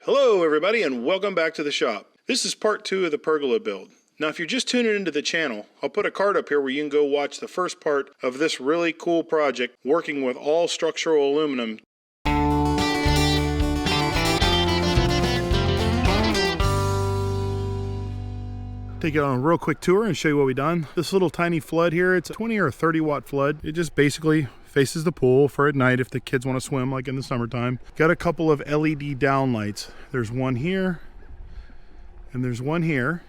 Hello everybody and welcome back to the shop. This is part 2 of the pergola build. Now if you're just tuning into the channel, I'll put a card up here where you can go watch the first part of this really cool project working with all structural aluminum. Take you on a real quick tour and show you what we've done. This little tiny flood here, it's a 20 or 30 watt flood. It just basically faces the pool for at night if the kids want to swim like in the summertime. Got a couple of LED down lights. There's one here and there's one here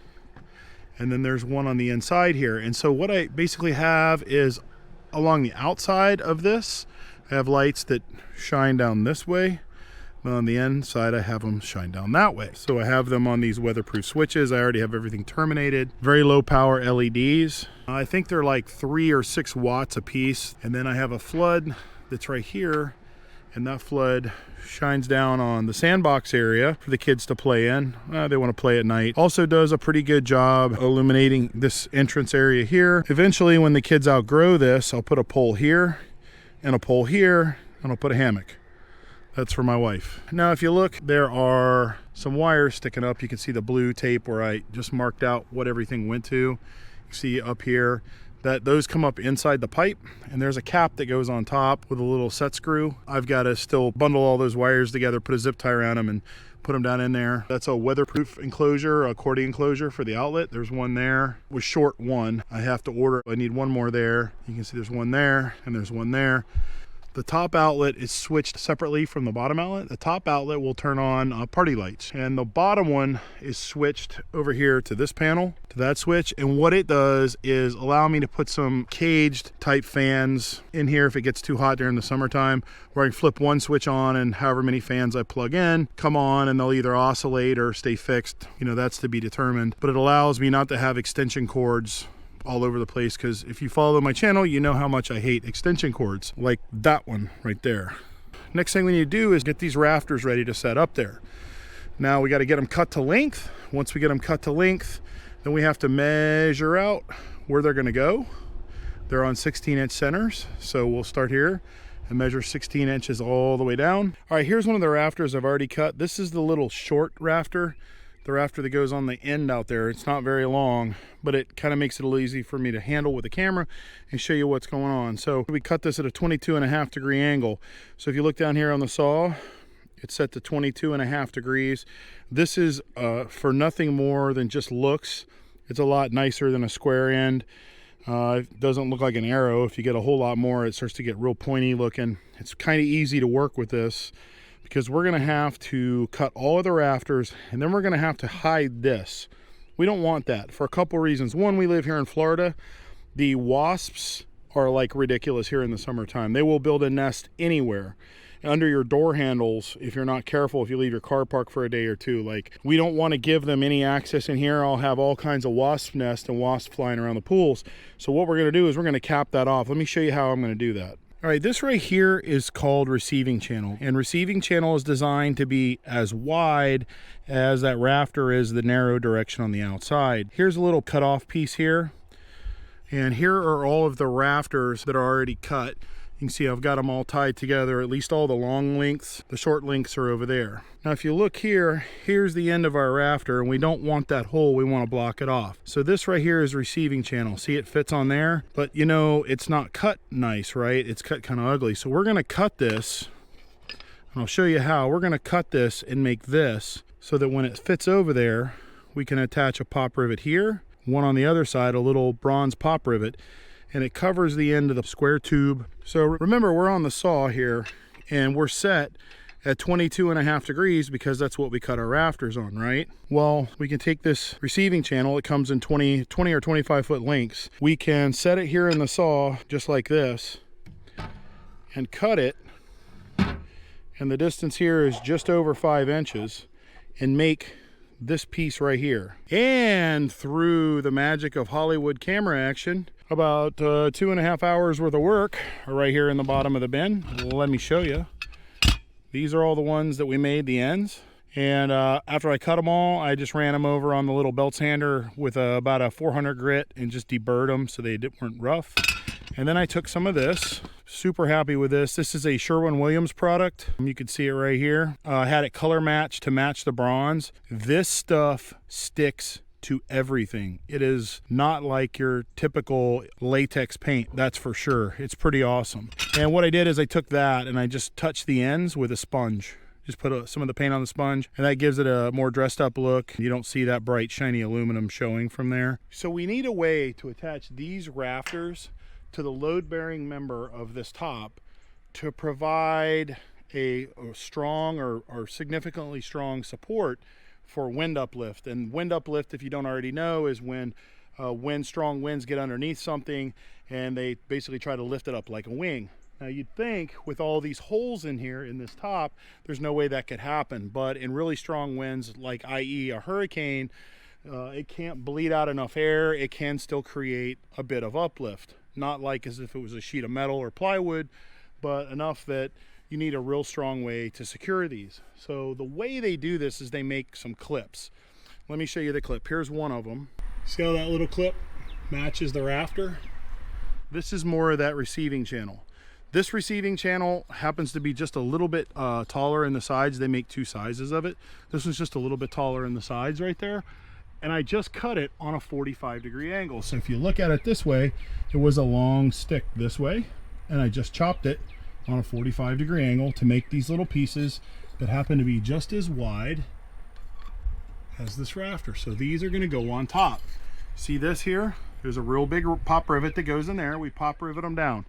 and then there's one on the inside here. And so what I basically have is along the outside of this, I have lights that shine down this way. And on the inside, I have them shine down that way. So I have them on these weatherproof switches. I already have everything terminated. Very low power LEDs. I think they're like 3 or 6 watts a piece. And then I have a flood that's right here. And that flood shines down on the sandbox area for the kids to play in. They want to play at night. Also does a pretty good job illuminating this entrance area here. Eventually, when the kids outgrow this, I'll put a pole here and a pole here, and I'll put a hammock. That's for my wife. Now, if you look, there are some wires sticking up. You can see the blue tape where I just marked out what everything went to. You see up here that those come up inside the pipe, and there's a cap that goes on top with a little set screw. I've got to still bundle all those wires together, put a zip tie around them, and put them down in there. That's a weatherproof enclosure, accordion enclosure for the outlet. There's one there. Was short one. I have to order. I need one more there. You can see there's one there, and there's one there. The top outlet is switched separately from the bottom outlet. The top outlet will turn on party lights, and the bottom one is switched over here to this panel, to that switch. And what it does is allow me to put some caged type fans in here if it gets too hot during the summertime, where I can flip one switch on and however many fans I plug in come on, and they'll either oscillate or stay fixed. You know, that's to be determined. But it allows me not to have extension cords all over the place, because if you follow my channel, you know how much I hate extension cords like that one right there. Next thing we need to do is get these rafters ready to set up there. Now we got to get them cut to length. Once we get them cut to length, then we have to measure out where they're going to go. They're on 16-inch centers, so we'll start here and measure 16 inches all the way down. All right, here's one of the rafters I've already cut. This is the little short rafter, the rafter that goes on the end out there. It's not very long, but it kind of makes it a little easy for me to handle with the camera and show you what's going on. So we cut this at a 22.5 degree angle. So if you look down here on the saw, it's set to 22.5 degrees. This is for nothing more than just looks. It's a lot nicer than a square end. It doesn't look like an arrow. If you get a whole lot more, it starts to get real pointy looking. It's kind of easy to work with this, because we're going to have to cut all of the rafters, and then we're going to have to hide this. We don't want that for a couple reasons. One, we live here in Florida. The wasps are like ridiculous here in the summertime. They will build a nest anywhere, under your door handles, if you're not careful, if you leave your car parked for a day or two. Like, we don't want to give them any access in here. I'll have all kinds of wasp nests and wasps flying around the pools. So what we're going to do is we're going to cap that off. Let me show you how I'm going to do that. All right, this right here is called receiving channel, and receiving channel is designed to be as wide as that rafter is the narrow direction on the outside. Here's a little cutoff piece here, and here are all of the rafters that are already cut. You can see I've got them all tied together, at least all the long lengths. The short lengths are over there. Now if you look here, here's the end of our rafter, and we don't want that hole, we want to block it off. So this right here is receiving channel. See, it fits on there, but you know, it's not cut nice, right? It's cut kind of ugly. So we're going to cut this, and I'll show you how. We're going to cut this and make this so that when it fits over there, we can attach a pop rivet here, one on the other side, a little bronze pop rivet, and it covers the end of the square tube. So remember, we're on the saw here, and we're set at 22.5 degrees because that's what we cut our rafters on, right? Well, we can take this receiving channel. It comes in 20 or 25 foot lengths. We can set it here in the saw just like this and cut it, and the distance here is just over 5 inches, and make this piece right here. And through the magic of Hollywood camera action, about 2.5 hours worth of work are right here in the bottom of the bin. Let me show you. These are all the ones that we made, the ends. And after I cut them all, I just ran them over on the little belt sander with about a 400 grit and just deburred them so they weren't rough. And then I took some of this. Super happy with this. This is a Sherwin-Williams product. You can see it right here. I had it color matched to match the bronze. This stuff sticks to everything. It is not like your typical latex paint, that's for sure. It's pretty awesome. And what I did is I took that and I just touched the ends with a sponge. Just put some of the paint on the sponge, and that gives it a more dressed up look. You don't see that bright shiny aluminum showing from there. So we need a way to attach these rafters to the load bearing member of this top to provide a strong or significantly strong support for wind uplift. And wind uplift, if you don't already know, is when strong winds get underneath something and they basically try to lift it up like a wing. Now you'd think with all these holes in here in this top, there's no way that could happen. But in really strong winds, like i.e. a hurricane, it can't bleed out enough air. It can still create a bit of uplift. Not like as if it was a sheet of metal or plywood, but enough that you need a real strong way to secure these. So the way they do this is they make some clips. Let me show you the clip. Here's one of them. See how that little clip matches the rafter? This is more of that receiving channel. This receiving channel happens to be just a little bit taller in the sides. They make two sizes of it. This one's just a little bit taller in the sides right there. And I just cut it on a 45-degree angle. So if you look at it this way, it was a long stick this way, and I just chopped it on a 45-degree angle to make these little pieces that happen to be just as wide as this rafter. So these are gonna go on top. See this here? There's a real big pop rivet that goes in there. We pop rivet them down.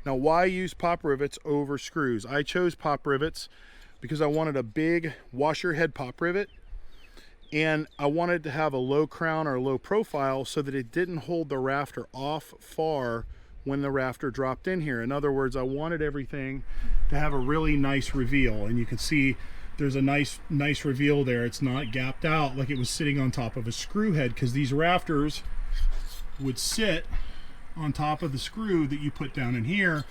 Now, why use pop rivets over screws? I chose pop rivets because I wanted a big washer head pop rivet, and I wanted to have a low crown or low profile so that it didn't hold the rafter off far when the rafter dropped in here. In other words, I wanted everything to have a really nice reveal, and you can see there's a nice reveal there. It's not gapped out like it was sitting on top of a screw head, because these rafters would sit on top of the screw that you put down in here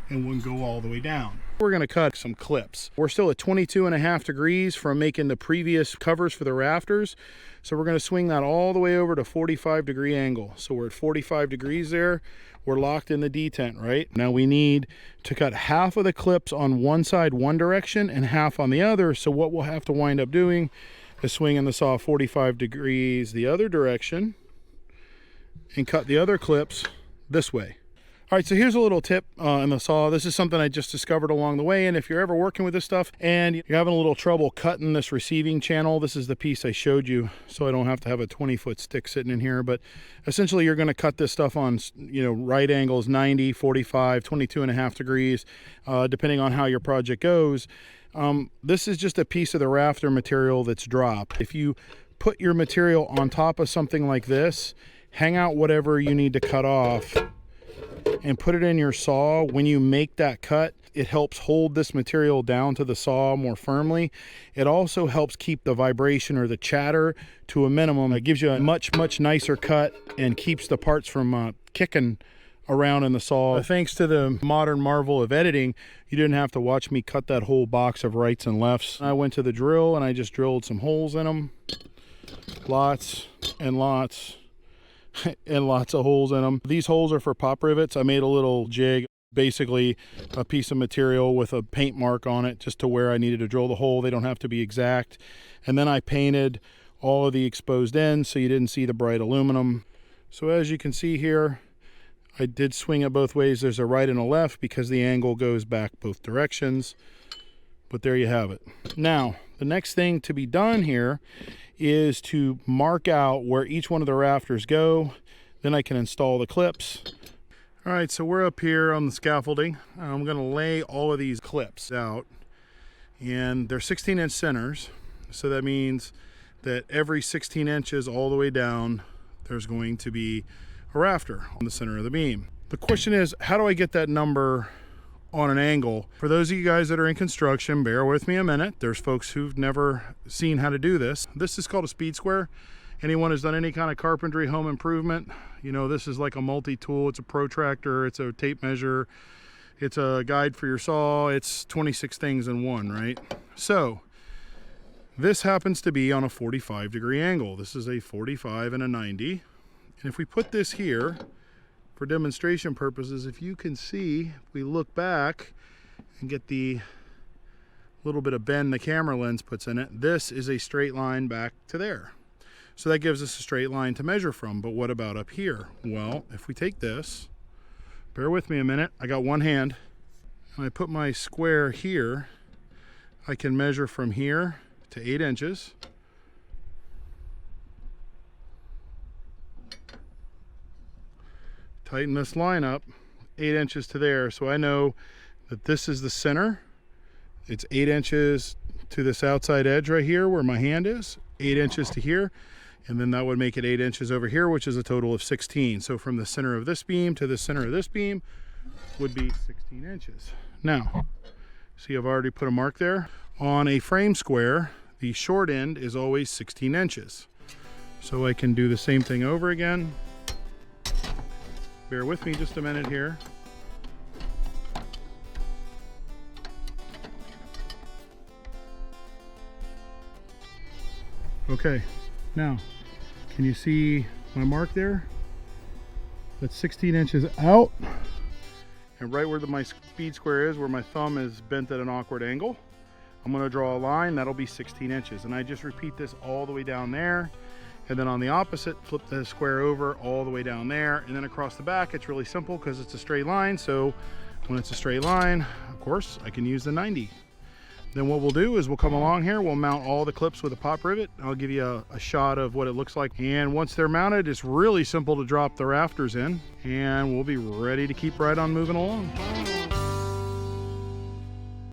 and wouldn't go all the way down. We're going to cut some clips. We're still at 22.5 degrees from making the previous covers for the rafters. So we're going to swing that all the way over to 45-degree angle. So we're at 45 degrees there. We're locked in the detent, right? Now we need to cut half of the clips on one side one direction and half on the other. So what we'll have to wind up doing is swinging the saw 45 degrees the other direction and cut the other clips this way. All right, so here's a little tip in the saw. This is something I just discovered along the way, and if you're ever working with this stuff and you're having a little trouble cutting this receiving channel, this is the piece I showed you, so I don't have to have a 20-foot stick sitting in here. But essentially, you're going to cut this stuff on, right angles, 90, 45, 22.5 degrees, depending on how your project goes. This is just a piece of the rafter material that's dropped. If you put your material on top of something like this, hang out whatever you need to cut off and put it in your saw. When you make that cut, it helps hold this material down to the saw more firmly. It also helps keep the vibration or the chatter to a minimum. It gives you a much nicer cut and keeps the parts from kicking around in the saw. Thanks to the modern marvel of editing, you didn't have to watch me cut that whole box of rights and lefts. I went to the drill and I just drilled some holes in them. Lots and lots and lots of holes in them. These holes are for pop rivets. I made a little jig, basically a piece of material with a paint mark on it just to where I needed to drill the hole. They don't have to be exact. And then I painted all of the exposed ends so you didn't see the bright aluminum. So as you can see here, I did swing it both ways. There's a right and a left because the angle goes back both directions. But there you have it. Now, the next thing to be done here is to mark out where each one of the rafters go. Then I can install the clips. All right, so we're up here on the scaffolding. I'm going to lay all of these clips out, and they're 16-inch centers. So that means that every 16 inches all the way down, there's going to be a rafter on the center of the beam. The question is, how do I get that number on an angle? For those of you guys that are in construction, bear with me a minute. There's folks who've never seen how to do this. This is called a speed square. Anyone who's done any kind of carpentry, home improvement, this is like a multi-tool. It's a protractor, it's a tape measure, it's a guide for your saw. It's 26 things in one, right? So this happens to be on a 45-degree angle. This is a 45 and a 90. And if we put this here, for demonstration purposes, if you can see, if we look back and get the little bit of bend the camera lens puts in it, this is a straight line back to there. So that gives us a straight line to measure from. But what about up here? Well, if we take this, bear with me a minute, I got one hand, and I put my square here, I can measure from here to 8 inches. Tighten this line up, 8 inches to there, so I know that this is the center. It's 8 inches to this outside edge right here where my hand is, 8 inches to here, and then that would make it 8 inches over here, which is a total of 16. So from the center of this beam to the center of this beam would be 16 inches. Now, see, I've already put a mark there. On a frame square, the short end is always 16 inches. So I can do the same thing over again. Bear with me just a minute here. Okay, now, can you see my mark there? That's 16 inches out. And right where my speed square is, where my thumb is bent at an awkward angle, I'm gonna draw a line, that'll be 16 inches. And I just repeat this all the way down there. And then on the opposite, flip the square over all the way down there. And then across the back, it's really simple because it's a straight line. So when it's a straight line, of course, I can use the 90. Then what we'll do is we'll come along here, we'll mount all the clips with a pop rivet. I'll give you a shot of what it looks like. And once they're mounted, it's really simple to drop the rafters in, and we'll be ready to keep right on moving along.